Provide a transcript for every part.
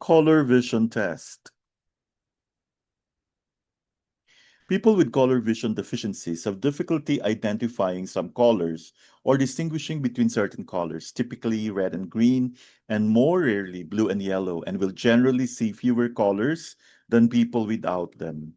Color vision test. People with color vision deficiencies have difficulty identifying some colors or distinguishing between certain colors, typically red and green, and more rarely blue and yellow, and will generally see fewer colors than people without them.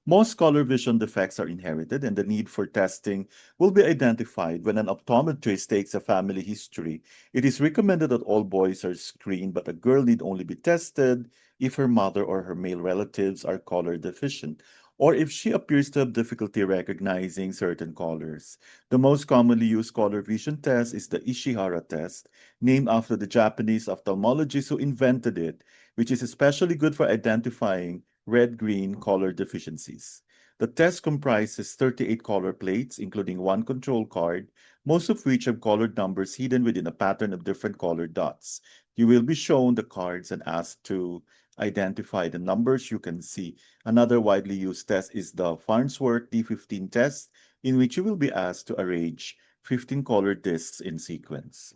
Most color vision defects are inherited, and the need for testing will be identified when an optometrist takes a family history. It is recommended that all boys are screened, but a girl need only be tested if her mother or her male relatives are color deficient, or if she appears to have difficulty recognizing certain colors. The most commonly used color vision test is the Ishihara Test, named after the Japanese ophthalmologist who invented it, which is especially good for identifying red-green color deficiencies. The test comprises 38 color plates, including one control card, most of which have colored numbers hidden within a pattern of different colored dots. You will be shown the cards and asked to identify the numbers you can see. Another widely used test is the Farnsworth D15 test, in which you will be asked to arrange 15 colored discs in sequence.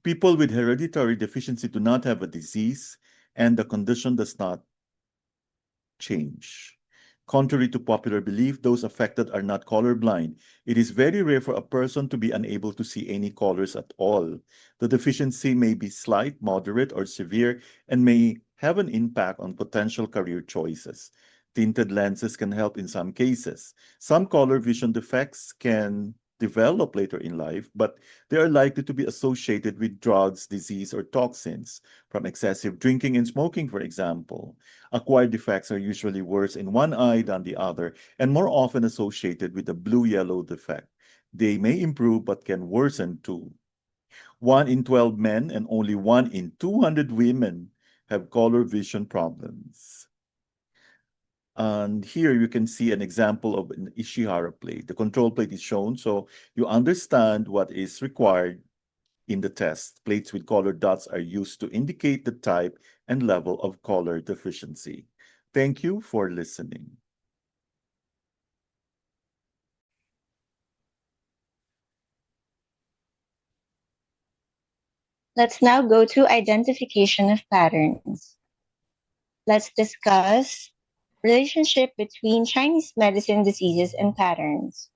People with hereditary deficiency do not have a disease, and the condition does not change. Contrary to popular belief, those affected are not colorblind. It is very rare for a person to be unable to see any colors at all. The deficiency may be slight, moderate, or severe, and may have an impact on potential career choices. Tinted lenses can help in some cases. Some color vision defects can develop later in life, but they are likely to be associated with drugs, disease, or toxins from excessive drinking and smoking, for example. Acquired defects are usually worse in one eye than the other and more often associated with a blue-yellow defect. They may improve but can worsen too. 1 in 12 men and only 1 in 200 women have color vision problems. And here you can see an example of an Ishihara plate. The control plate is shown, so you understand what is required in the test. Plates with colored dots are used to indicate the type and level of color deficiency. Thank you for listening. Let's now go to identification of patterns. Let's discuss relationship between Chinese medicine diseases and patterns.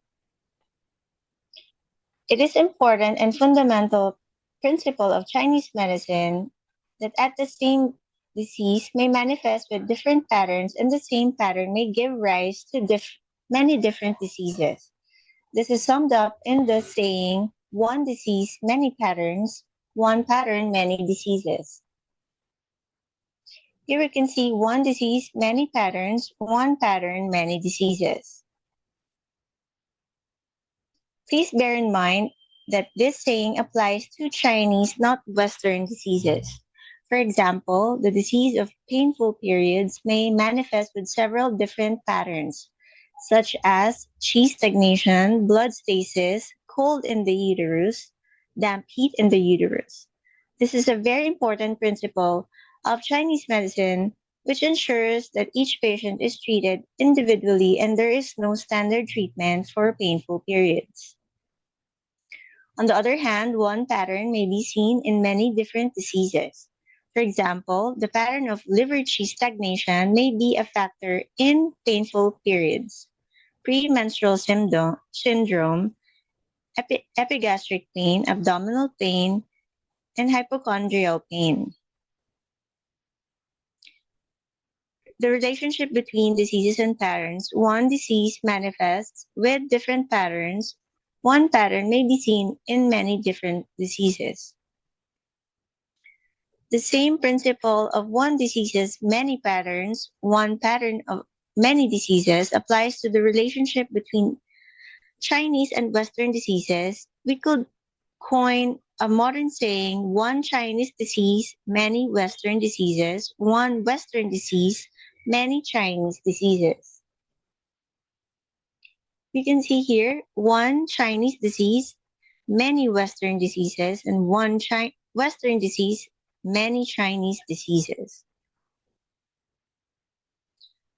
It is important and fundamental principle of Chinese medicine that at the same disease may manifest with different patterns and the same pattern may give rise to many different diseases. This is summed up in the saying, one disease, many patterns, one pattern, many diseases. Here we can see one disease, many patterns, one pattern, many diseases. Please bear in mind that this saying applies to Chinese, not Western diseases. For example, the disease of painful periods may manifest with several different patterns, such as chi stagnation, blood stasis, cold in the uterus, damp heat in the uterus. This is a very important principle of Chinese medicine, which ensures that each patient is treated individually and there is no standard treatment for painful periods. On the other hand, one pattern may be seen in many different diseases. For example, the pattern of liver chi stagnation may be a factor in painful periods, premenstrual syndrome, epigastric pain, abdominal pain, and hypochondrial pain. The relationship between diseases and patterns. One disease manifests with different patterns. One pattern may be seen in many different diseases. The same principle of one disease's many patterns, one pattern of many diseases applies to the relationship between Chinese and Western diseases. We could coin a modern saying, one Chinese disease, many Western diseases, one Western disease, many Chinese diseases. You can see here, one Chinese disease, many Western diseases, and one Western disease, many Chinese diseases.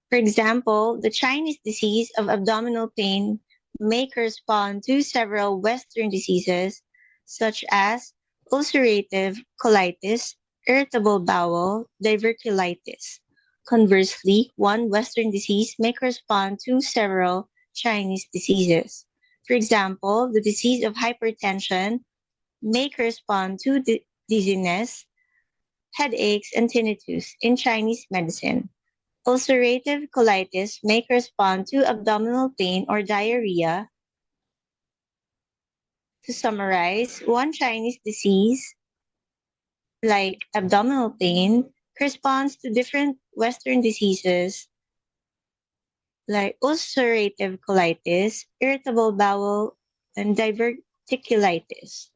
For example, the Chinese disease of abdominal pain may correspond to several Western diseases, such as ulcerative colitis, irritable bowel, diverticulitis. Conversely, one Western disease may correspond to several Chinese diseases. For example, the disease of hypertension may correspond to dizziness, headaches, and tinnitus in Chinese medicine. Ulcerative colitis may correspond to abdominal pain or diarrhea. To summarize, one Chinese disease, like abdominal pain, corresponds to different Western diseases like ulcerative colitis, irritable bowel, and diverticulitis.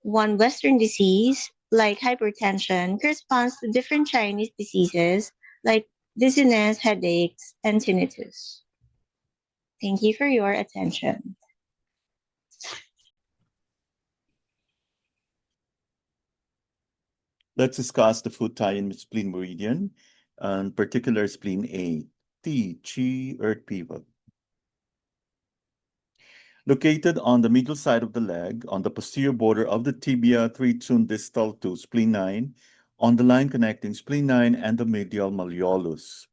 One Western disease, like hypertension, corresponds to different Chinese diseases like dizziness, headaches, and tinnitus. Thank you for your attention. Let's discuss the food tie-in with spleen meridian, and particular spleen A, T, Chi, Earth pivot. Located on the medial side of the leg, on the posterior border of the tibia 3 distal to spleen 9, on the line connecting spleen 9 and the medial malleolus.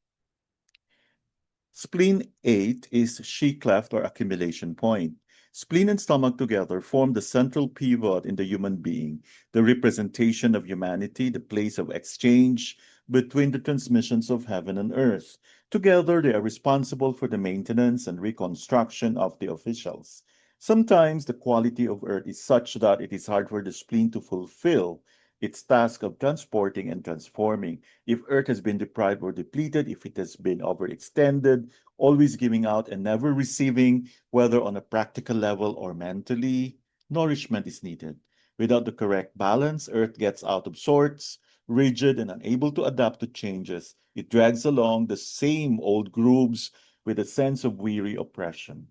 Spleen 8 is she cleft or accumulation point. Spleen and stomach together form the central pivot in the human being, the representation of humanity, the place of exchange between the transmissions of heaven and earth. Together, they are responsible for the maintenance and reconstruction of the officials. Sometimes the quality of earth is such that it is hard for the spleen to fulfill its task of transporting and transforming. If earth has been deprived or depleted, if it has been overextended, always giving out and never receiving, whether on a practical level or mentally, nourishment is needed. Without the correct balance, earth gets out of sorts, rigid, and unable to adapt to changes. It drags along the same old grooves with a sense of weary oppression.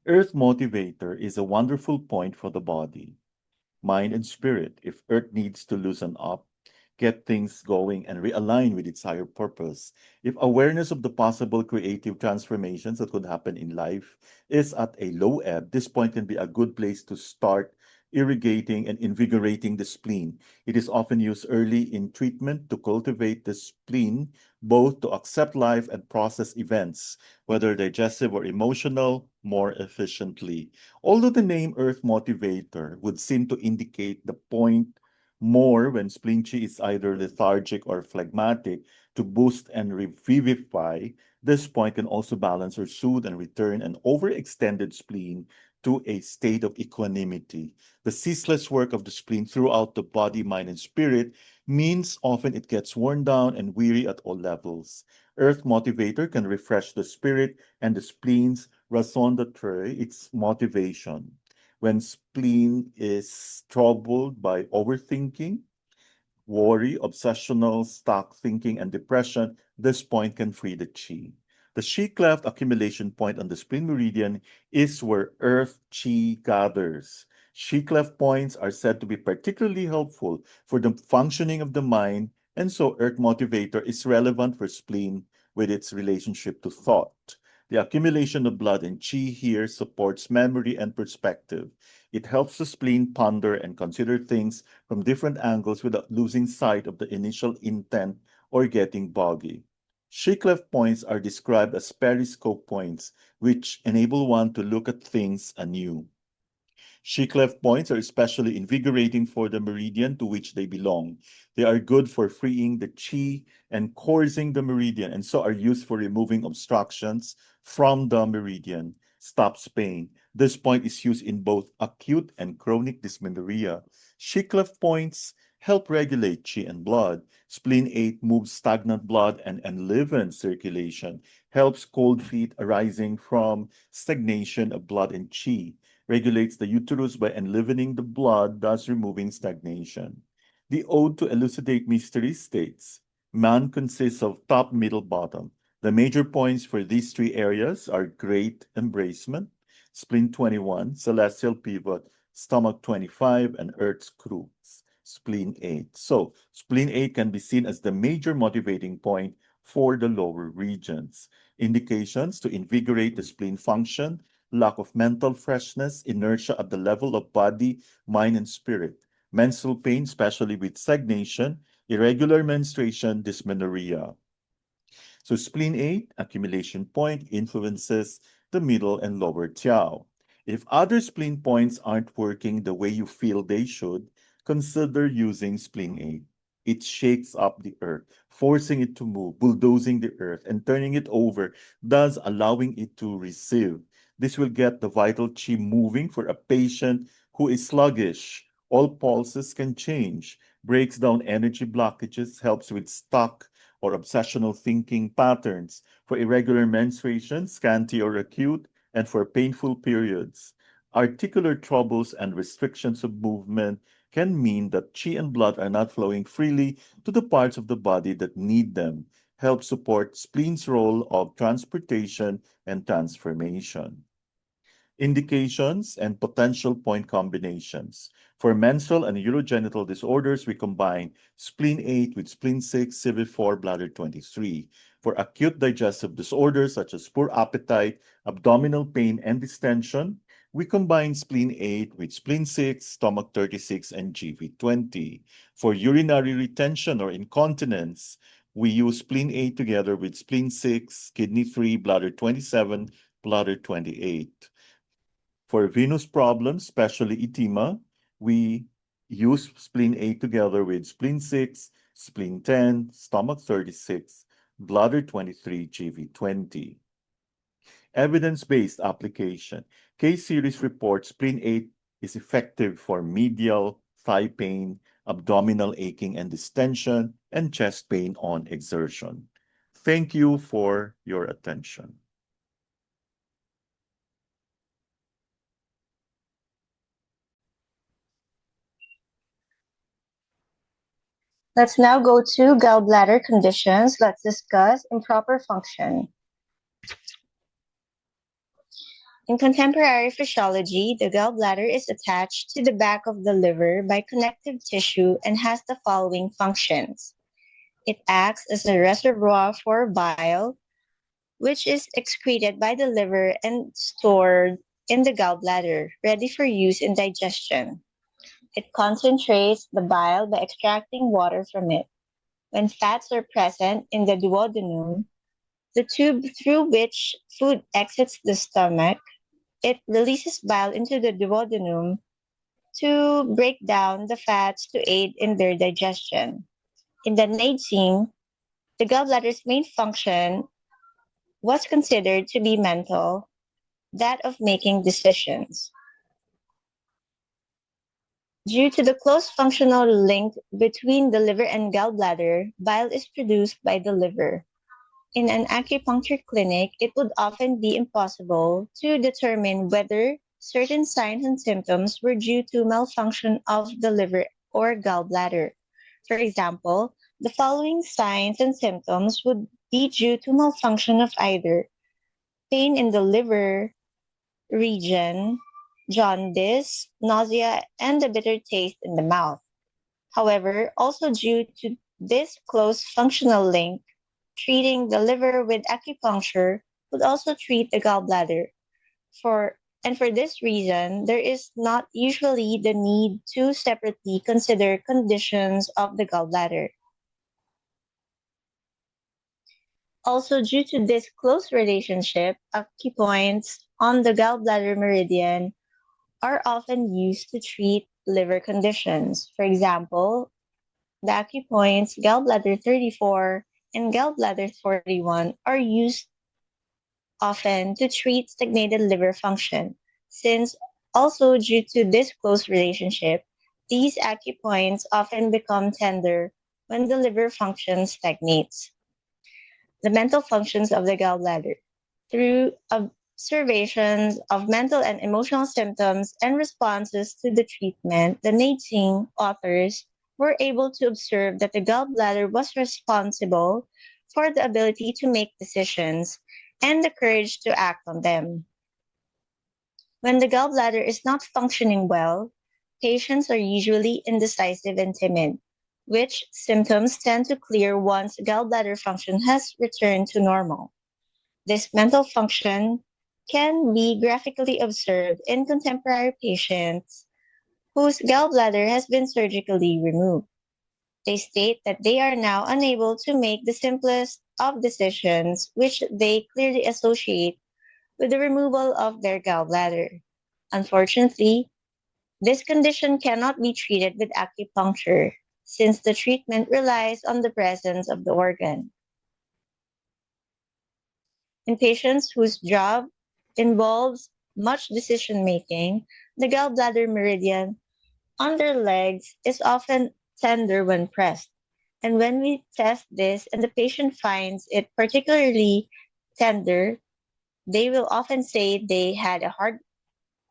Earth motivator is a wonderful point for the body, mind, and spirit. If Earth needs to loosen up, get things going, and realign with its higher purpose, if awareness of the possible creative transformations that could happen in life is at a low ebb, this point can be a good place to start irrigating and invigorating the spleen. It is often used early in treatment to cultivate the spleen, both to accept life and process events, whether digestive or emotional, more efficiently. Although the name Earth Motivator would seem to indicate the point more when spleen chi is either lethargic or phlegmatic, to boost and revivify, this point can also balance or soothe and return an overextended spleen to a state of equanimity. The ceaseless work of the spleen throughout the body, mind, and spirit means often it gets worn down and weary at all levels. Earth Motivator can refresh the spirit and the spleen's raison d'etre, its motivation. When spleen is troubled by overthinking, worry, obsessional, stuck thinking, and depression, this point can free the chi. The chi cleft accumulation point on the spleen meridian is where earth chi gathers. Chi cleft points are said to be particularly helpful for the functioning of the mind, and so earth motivator is relevant for spleen with its relationship to thought. The accumulation of blood and chi here supports memory and perspective. It helps the spleen ponder and consider things from different angles without losing sight of the initial intent or getting boggy. She-cleft points are described as periscope points, which enable one to look at things anew. She-cleft points are especially invigorating for the meridian to which they belong. They are good for freeing the chi and coursing the meridian, and so are used for removing obstructions from the meridian. Stops pain. This point is used in both acute and chronic dysmenorrhea. She-cleft points help regulate chi and blood. Spleen 8 moves stagnant blood and enlivens circulation, helps cold feet arising from stagnation of blood and chi, regulates the uterus by enlivening the blood, thus removing stagnation. The Ode to Elucidate Mystery states, man consists of top, middle, bottom. The major points for these three areas are great embracement, spleen 21, celestial pivot, stomach 25, and earth's cruise, spleen 8. So, spleen 8 can be seen as the major motivating point for the lower regions. Indications to invigorate the spleen function: lack of mental freshness, inertia at the level of body, mind, and spirit, menstrual pain, especially with stagnation, irregular menstruation, dysmenorrhea. So spleen 8, accumulation point, influences the middle and lower jiao. If other spleen points aren't working the way you feel they should, consider using spleen 8. It shakes up the earth, forcing it to move, bulldozing the earth, and turning it over, thus allowing it to receive. This will get the vital chi moving for a patient who is sluggish. All pulses can change, breaks down energy blockages, helps with stuck or obsessional thinking patterns, for irregular menstruation, scanty or acute, and for painful periods. Articular troubles and restrictions of movement can mean that chi and blood are not flowing freely to the parts of the body that need them. Help support spleen's role of transportation and transformation. Indications and potential point combinations. For menstrual and urogenital disorders, we combine spleen 8 with spleen 6, CV4, bladder 23. For acute digestive disorders such as poor appetite, abdominal pain, and distension, we combine spleen 8 with spleen 6, stomach 36, and GV20. For urinary retention or incontinence, we use spleen 8 together with spleen 6, kidney 3, bladder 27, bladder 28. For venous problems, especially edema, we use spleen 8 together with spleen 6, spleen 10, stomach 36, bladder 23, GV20. Evidence-based application. Case series reports spleen 8 is effective for medial thigh pain, abdominal aching and distension, and chest pain on exertion. Thank you for your attention. Let's now go to gallbladder conditions. Let's discuss improper function. In contemporary physiology, the gallbladder is attached to the back of the liver by connective tissue and has the following functions. It acts as a reservoir for bile, which is excreted by the liver and stored in the gallbladder, ready for use in digestion. It concentrates the bile by extracting water from it. When fats are present in the duodenum, the tube through which food exits the stomach, it releases bile into the duodenum to break down the fats to aid in their digestion. In the Neijing, the gallbladder's main function was considered to be mental, that of making decisions. Due to the close functional link between the liver and gallbladder, bile is produced by the liver. In an acupuncture clinic, it would often be impossible to determine whether certain signs and symptoms were due to malfunction of the liver or gallbladder. For example, the following signs and symptoms would be due to malfunction of either pain in the liver region, jaundice, nausea, and a bitter taste in the mouth. However, also due to this close functional link, treating the liver with acupuncture would also treat the gallbladder. For this reason, there is not usually the need to separately consider conditions of the gallbladder. Also, due to this close relationship, acupoints on the gallbladder meridian are often used to treat liver conditions. For example, the acupoints gallbladder 34 and gallbladder 41 are used often to treat stagnated liver function. Since also due to this close relationship, these acupoints often become tender when the liver function stagnates. The mental functions of the gallbladder. Through observations of mental and emotional symptoms and responses to the treatment, the Neijing authors were able to observe that the gallbladder was responsible for the ability to make decisions and the courage to act on them. When the gallbladder is not functioning well, patients are usually indecisive and timid, which symptoms tend to clear once gallbladder function has returned to normal. This mental function can be graphically observed in contemporary patients whose gallbladder has been surgically removed. They state that they are now unable to make the simplest of decisions, which they clearly associate with the removal of their gallbladder. Unfortunately, this condition cannot be treated with acupuncture since the treatment relies on the presence of the organ. In patients whose job involves much decision making, the gallbladder meridian on their legs is often tender when pressed. And when we test this and the patient finds it particularly tender, they will often say they had a hard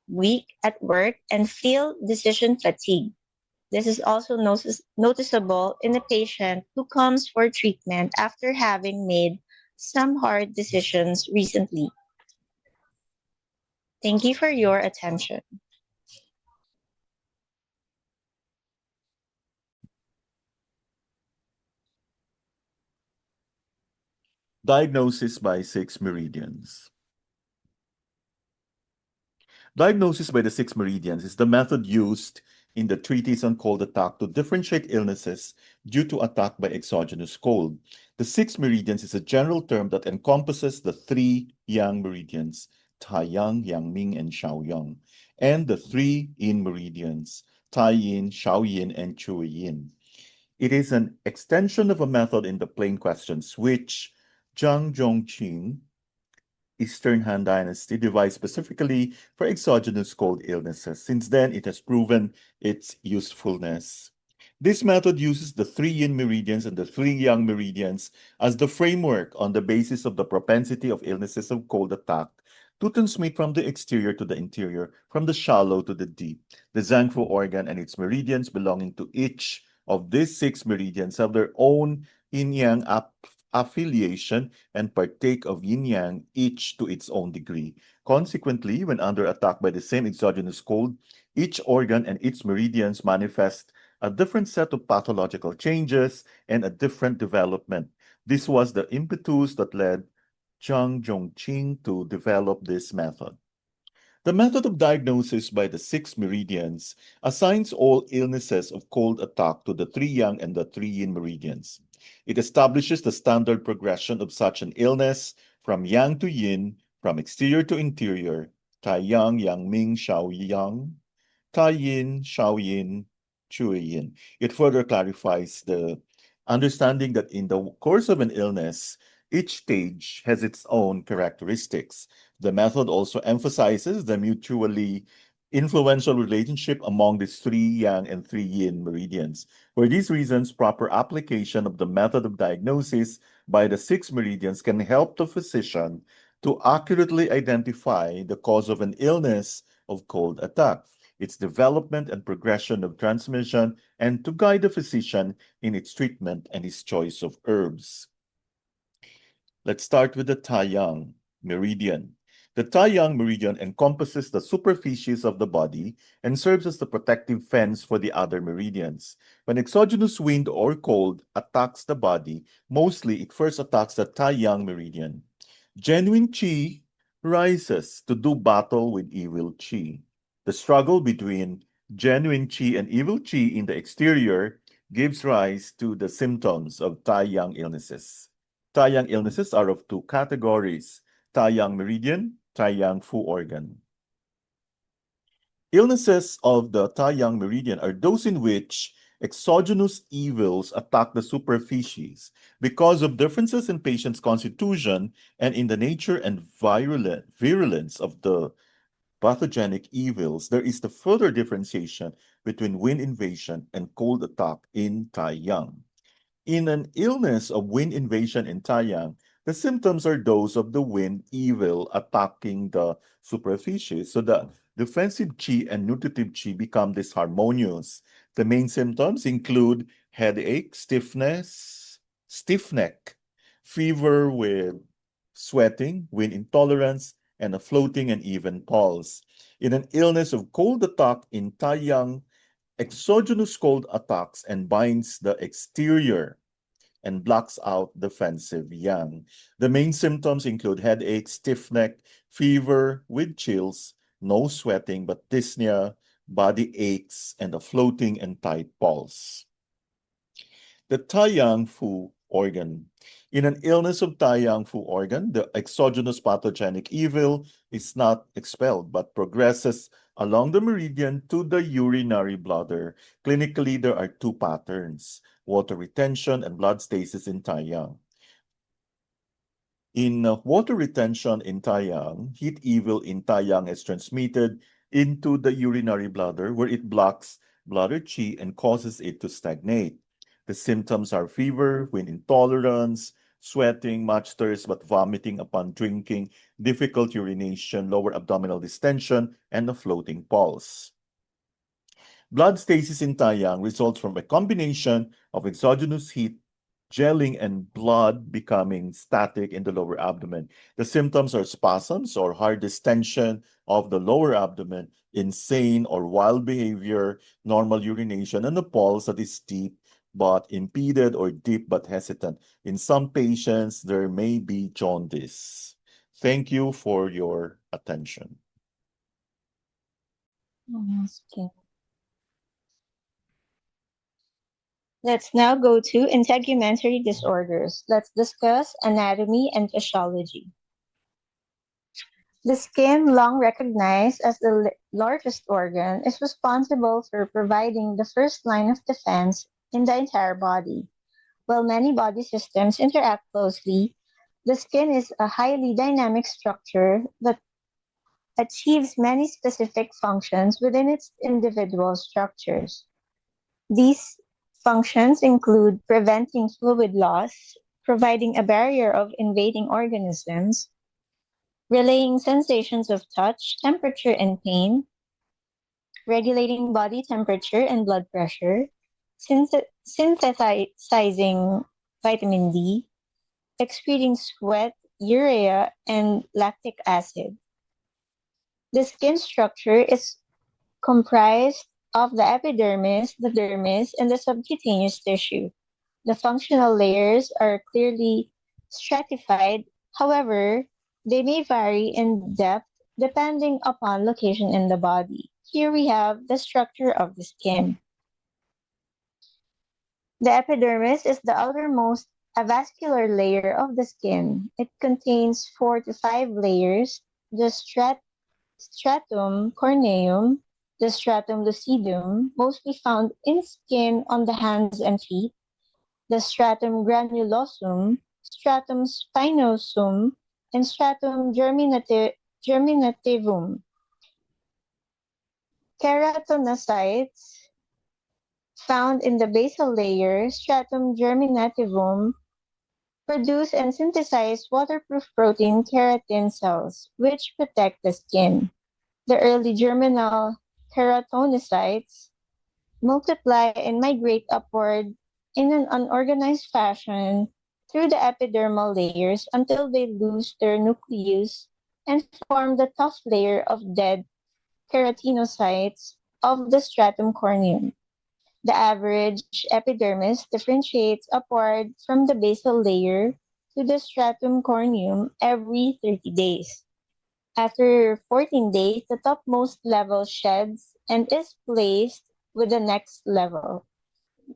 week at work and feel decision fatigue. This is also noticeable in a patient who comes for treatment after having made some hard decisions recently. Thank you for your attention. Diagnosis by 6 meridians. Diagnosis by the 6 meridians is the method used in the treatise on cold attack to differentiate illnesses due to attack by exogenous cold. The 6 meridians is a general term that encompasses the three yang meridians, Taiyang, Yangming, and Shaoyang, and the three yin meridians, Taiyin, Shaoyin, and Chuyin. It is an extension of a method in the plain questions, which Zhang Zhongqing Eastern Han Dynasty devised specifically for exogenous cold illnesses. Since then, it has proven its usefulness. This method uses the three yin meridians and the three yang meridians as the framework on the basis of the propensity of illnesses of cold attack to transmit from the exterior to the interior, from the shallow to the deep. The Zangfu organ and its meridians belonging to each of these 6 meridians have their own yin-yang affiliation and partake of yin-yang, each to its own degree. Consequently, when under attack by the same exogenous cold, each organ and its meridians manifest a different set of pathological changes and a different development. This was the impetus that led Zhang Zhongqing to develop this method. The method of diagnosis by the 6 meridians assigns all illnesses of cold attack to the three yang and the three yin meridians. It establishes the standard progression of such an illness from yang to yin, from exterior to interior, Tai Yang, Yang Ming, Shao Yang, Tai Yin, Shao Yin, Chui Yin. It further clarifies the understanding that in the course of an illness, each stage has its own characteristics. The method also emphasizes the mutually influential relationship among these three yang and three yin meridians. For these reasons, proper application of the method of diagnosis by the 6 meridians can help the physician to accurately identify the cause of an illness of cold attack, its development and progression of transmission, and to guide the physician in its treatment and his choice of herbs. Let's start with the Taiyang meridian. The Taiyang meridian encompasses the superficies of the body and serves as the protective fence for the other meridians. When exogenous wind or cold attacks the body, mostly it first attacks the Taiyang meridian. Genuine qi rises to do battle with evil qi. The struggle between genuine qi and evil qi in the exterior gives rise to the symptoms of Taiyang illnesses. Taiyang illnesses are of two categories: Taiyang meridian, Taiyang fu organ. Illnesses of the Taiyang meridian are those in which exogenous evils attack the superficies. Because of differences in patient's constitution and in the nature and virulence of the pathogenic evils, there is the further differentiation between wind invasion and cold attack in Taiyang. In an illness of wind invasion in Taiyang, the symptoms are those of the wind evil attacking the superficies. So the defensive chi and nutritive chi become disharmonious. The main symptoms include headache, stiff neck, fever with sweating, wind intolerance, and a floating and even pulse. In an illness of cold attack in Taiyang, exogenous cold attacks and binds the exterior and blocks out defensive yang. The main symptoms include headache, stiff neck, fever with chills, no sweating but dyspnea, body aches, and a floating and tight pulse. The Taiyang Fu organ. In an illness of Taiyang Fu organ, the exogenous pathogenic evil is not expelled but progresses along the meridian to the urinary bladder. Clinically, there are two patterns: water retention and blood stasis in Taiyang. In water retention in Taiyang, heat evil in Taiyang is transmitted into the urinary bladder where it blocks bladder qi and causes it to stagnate. The symptoms are fever, wind intolerance, sweating, much thirst but vomiting upon drinking, difficult urination, lower abdominal distension, and a floating pulse. Blood stasis in Taiyang results from a combination of exogenous heat gelling and blood becoming static in the lower abdomen. The symptoms are spasms or hard distension of the lower abdomen, insane or wild behavior, normal urination, and a pulse that is deep but impeded or deep but hesitant. In some patients, there may be jaundice. Thank you for your attention. Okay. Let's now go to integumentary disorders. Let's discuss anatomy and physiology. The skin, long recognized as the largest organ, is responsible for providing the first line of defense in the entire body. While many body systems interact closely, the skin is a highly dynamic structure that achieves many specific functions within its individual structures. These functions include preventing fluid loss, providing a barrier of invading organisms, relaying sensations of touch, temperature, and pain, regulating body temperature and blood pressure, synthesizing vitamin D, excreting sweat, urea, and lactic acid. The skin structure is comprised of the epidermis, the dermis, and the subcutaneous tissue. The functional layers are clearly stratified, however, they may vary in depth depending upon location in the body. Here we have the structure of the skin. The epidermis is the outermost avascular layer of the skin. It contains 4 to 5 layers: the stratum corneum, the stratum lucidum, mostly found in skin on the hands and feet, the stratum granulosum, stratum spinosum, and stratum germinativum. Keratinocytes found in the basal layer, stratum germinativum, produce and synthesize waterproof protein keratin cells, which protect the skin. The early germinal keratinocytes multiply and migrate upward in an unorganized fashion through the epidermal layers until they lose their nucleus and form the tough layer of dead keratinocytes of the stratum corneum. The average epidermis differentiates upward from the basal layer to the stratum corneum every 30 days. After 14 days, the topmost level sheds and is placed with the next level.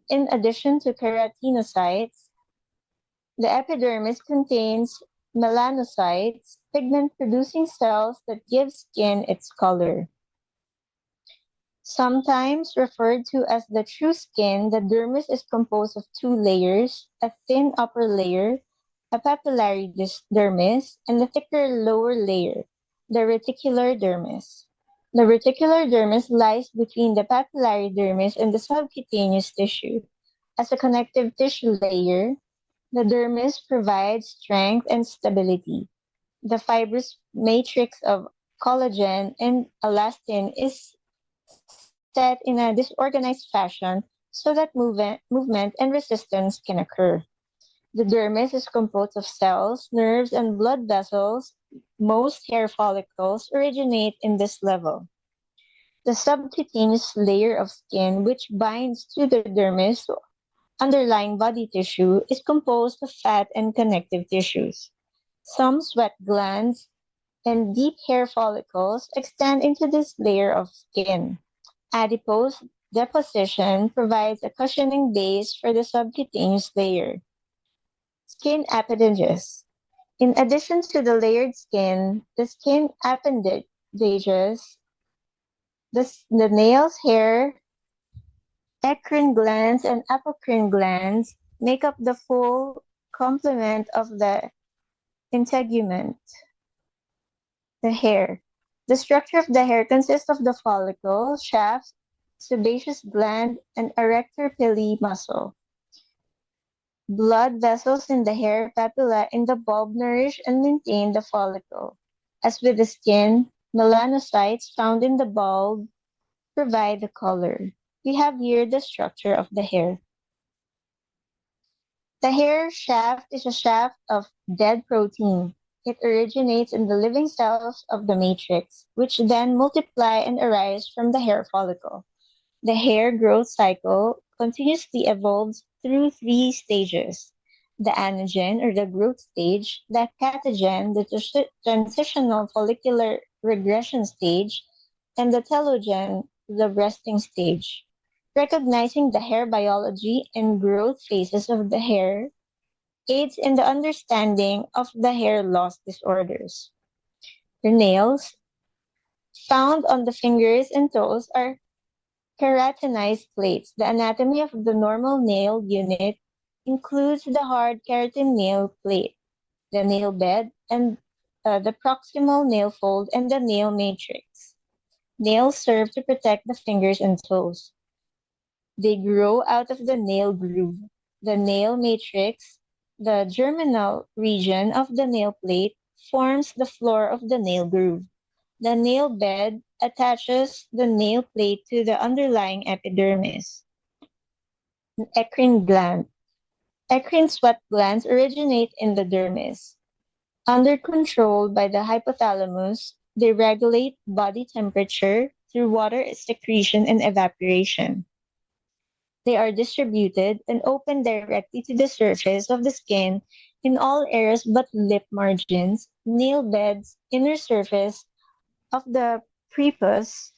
In addition to keratinocytes, the epidermis contains melanocytes, pigment producing cells that give skin its color. Sometimes referred to as the true skin, the dermis is composed of 2 layers: a thin upper layer, a papillary dermis, and a thicker lower layer, the reticular dermis. The reticular dermis lies between the papillary dermis and the subcutaneous tissue. As a connective tissue layer, the dermis provides strength and stability. The fibrous matrix of collagen and elastin is set in a disorganized fashion so that movement and resistance can occur. The dermis is composed of cells, nerves, and blood vessels. Most hair follicles originate in this level. The subcutaneous layer of skin, which binds to the dermis, underlying body tissue, is composed of fat and connective tissues. Some sweat glands and deep hair follicles extend into this layer of skin. Adipose deposition provides a cushioning base for the subcutaneous layer. Skin appendages. In addition to the layered skin, the skin appendages, the nails, hair, eccrine glands, and apocrine glands make up the full complement of the integument, the hair. The structure of the hair consists of the follicle, shaft, sebaceous gland, and erector pili muscle. Blood vessels in the hair papilla in the bulb nourish and maintain the follicle. As with the skin, melanocytes found in the bulb provide the color. We have here the structure of the hair. The hair shaft is a shaft of dead protein. It originates in the living cells of the matrix, which then multiply and arise from the hair follicle. The hair growth cycle continuously evolves through three stages: the anagen or the growth stage, the catagen, the transitional follicular regression stage, and the telogen, the resting stage. Recognizing the hair biology and growth phases of the hair aids in the understanding of the hair loss disorders. The nails found on the fingers and toes are keratinized plates. The anatomy of the normal nail unit includes the hard keratin nail plate, the nail bed, and the proximal nail fold and the nail matrix. Nails serve to protect the fingers and toes. They grow out of the nail groove. The nail matrix, the germinal region of the nail plate, forms the floor of the nail groove. The nail bed attaches the nail plate to the underlying epidermis. Eccrine gland. Eccrine sweat glands originate in the dermis. Under control by the hypothalamus, they regulate body temperature through water secretion and evaporation. They are distributed and open directly to the surface of the skin in all areas but lip margins, nail beds, inner surface of the prepuce,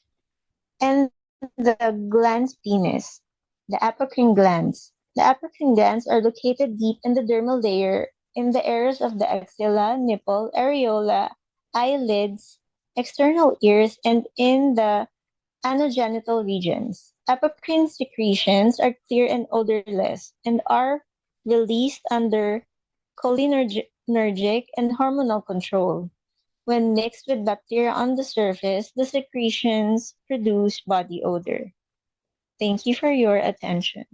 and the glans penis, the apocrine glands. The apocrine glands are located deep in the dermal layer in the areas of the axilla, nipple, areola, eyelids, external ears, and in the anogenital regions. Apocrine secretions are clear and odorless and are released under cholinergic and hormonal control. When mixed with bacteria on the surface, the secretions produce body odor. Thank you for your attention.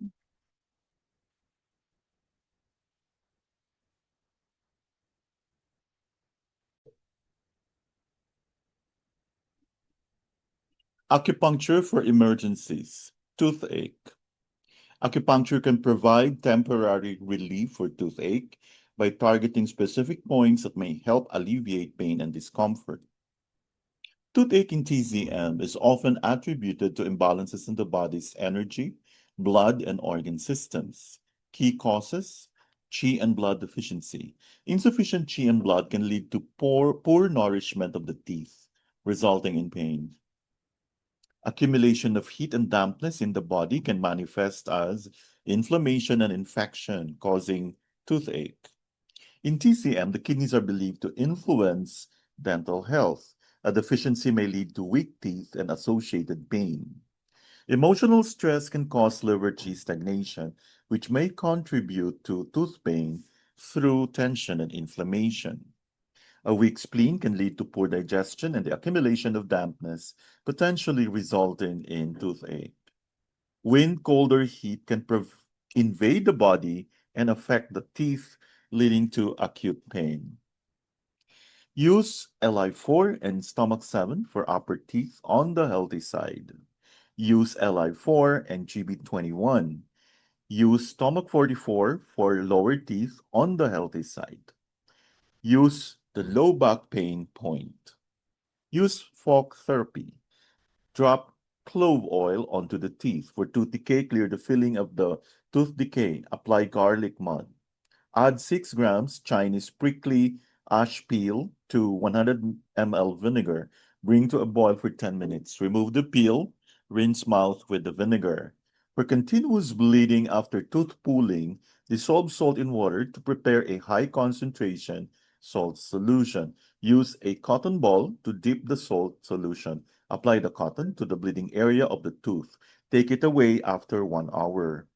Acupuncture for emergencies. Toothache. Acupuncture can provide temporary relief for toothache by targeting specific points that may help alleviate pain and discomfort. Toothache in TZM is often attributed to imbalances in the body's energy, blood, and organ systems. Key causes: Qi and blood deficiency. Insufficient Qi and blood can lead to poor nourishment of the teeth, resulting in pain. Accumulation of heat and dampness in the body can manifest as inflammation and infection, causing toothache. In TCM, the kidneys are believed to influence dental health. A deficiency may lead to weak teeth and associated pain. Emotional stress can cause liver Qi stagnation, which may contribute to tooth pain through tension and inflammation. A weak spleen can lead to poor digestion and the accumulation of dampness, potentially resulting in toothache. Wind, cold, or heat can invade the body and affect the teeth, leading to acute pain. Use Li4 and stomach 7 for upper teeth on the healthy side. Use Li4 and GB21. Use stomach 44 for lower teeth on the healthy side. Use the low back pain point. Use fork therapy. Drop clove oil onto the teeth. For tooth decay, clear the filling of the tooth decay. Apply garlic mud. Add 6 grams Chinese prickly ash peel to 100 ml vinegar. Bring to a boil for 10 minutes. Remove the peel. Rinse mouth with the vinegar. For continuous bleeding after tooth pulling, dissolve salt in water to prepare a high concentration salt solution. Use a cotton ball to dip the salt solution. Apply the cotton to the bleeding area of the tooth. Take it away after 1 hour.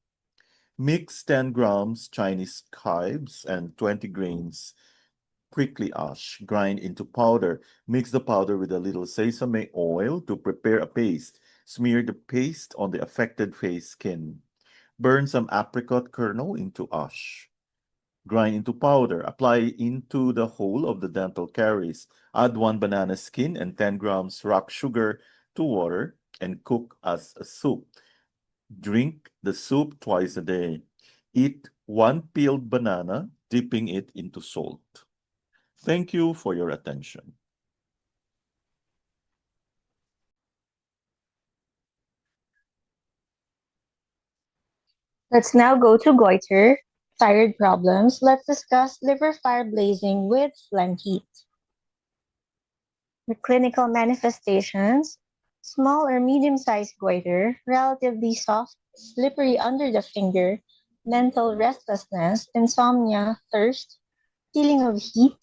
Mix 10 grams Chinese chives and 20 grains prickly ash. Grind into powder. Mix the powder with a little sesame oil to prepare a paste. Smear the paste on the affected face skin. Burn some apricot kernel into ash. Grind into powder. Apply into the whole of the dental caries. Add 1 banana skin and 10 grams rock sugar to water and cook as a soup. Drink the soup twice a day. Eat 1 peeled banana, dipping it into salt. Thank you for your attention. Let's now go to goiter, thyroid problems. Let's discuss liver fire blazing with phlegm heat. The clinical manifestations: small or medium sized goiter, relatively soft, slippery under the finger, mental restlessness, insomnia, thirst, feeling of heat,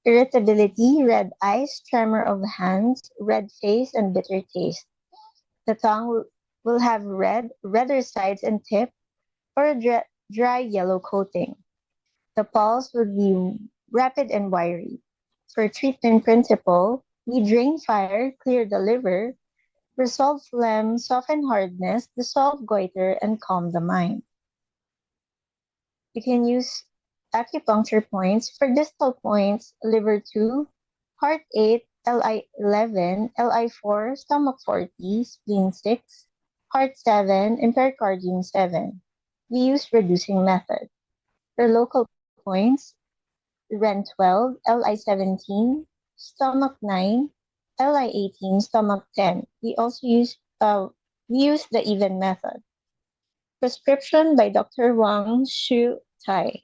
irritability, red eyes, tremor of hands, red face, and bitter taste. The tongue will have redder sides and tip, or a dry yellow coating. The pulse will be rapid and wiry. For treatment principle, we drain fire, clear the liver, resolve phlegm, soften hardness, dissolve goiter, and calm the mind. You can use acupuncture points. For distal points, liver 2, heart 8, LI 11, LI 4, stomach 40, spleen 6, heart 7, and pericardium 7. We use reducing method. For local points, REN 12, LI 17, stomach 9, LI 18, stomach 10. We use the even method. Prescription by Dr. Wang Shu Tai.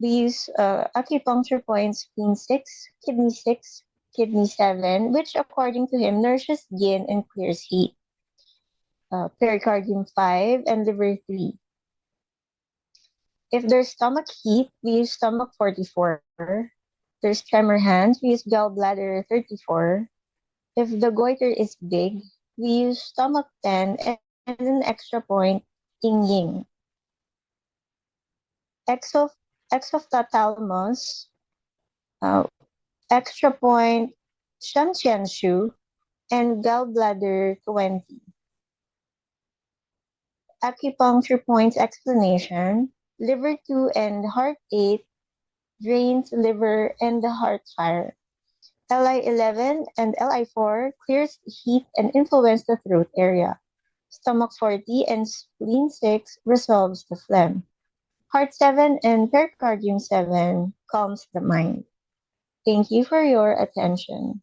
We use acupuncture points spleen 6, kidney 7, which according to him nourishes yin and clears heat. Pericardium 5 and liver 3. If there's stomach heat, we use stomach 44. There's tremor hands, we use gallbladder 34. If the goiter is big, we use stomach 10 and an extra point, ying ying. Exo, exophthalmos, uh, extra point, shu, and gallbladder 20. Acupuncture points explanation: liver 2 and heart 8 drains liver and the heart fire. LI 11 and LI 4 clears heat and influence the throat area. Stomach 40 and spleen 6 resolves the phlegm. Heart 7 and pericardium 7 calms the mind. Thank you for your attention.